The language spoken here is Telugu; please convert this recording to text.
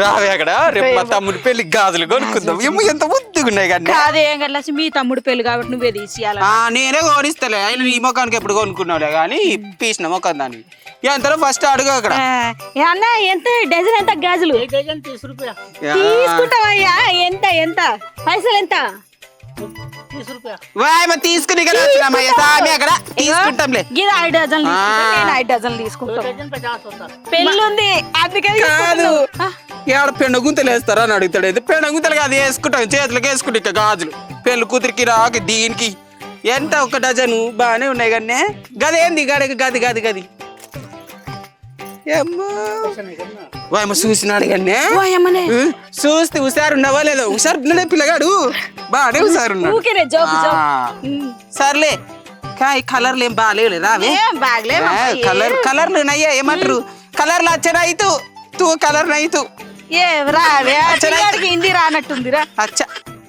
రావే అక్కడ రేపు మా తమ్ముడి పెళ్లి గాజులు కొనుక్కుందాం ఏమో ఎంత ముద్దుగా ఉన్నాయి కానీ అదేం గట్ల మీ తమ్ముడు పెళ్లి కాబట్టి నువ్వే తీసియాల నేనే కొనిస్తలే ఆయన ఈ ముఖానికి ఎప్పుడు కొనుక్కున్నావులే కానీ పీసిన ముఖం దాన్ని ఎంతలో ఫస్ట్ అడుగు అక్కడ అన్న ఎంత డజన్ ఎంత గాజులు తీసుకుంటావయ్యా ఎంత ఎంత పైసలు ఎంత తీసుకుని కదా వచ్చినామయ్య సామి అక్కడ తీసుకుంటాంలే ఇది 5 డజన్లు నేను 5 డజన్లు తీసుకుంటా పెళ్ళి ఉంది అందుకే కాదు ఏడ పెండ గుంతలు వేస్తారా అని అడుగుతాడు అయితే పెండ గుంతలు అది వేసుకుంటాం చేతులకు వేసుకుంటే ఇక గాజులు పెళ్ళి కూతురికి రాకి దీనికి ఎంత ఒక డజను బాగానే ఉన్నాయి కానీ గది ఏంది గది గది గది ఏమో చూసినాడు కానీ చూస్తే హుషారున్నావా లేదో హుషారున్నాడే పిల్లగాడు బాగానే హుషారున్నాడు సర్లే ఈ కలర్లు ఏం బాగాలేవు రావే కలర్లు నయ్యా ఏమంటారు కలర్లు వచ్చారా అయితు తూ కలర్ నైతు హిందీ రానట్టుందిరా అచ్చా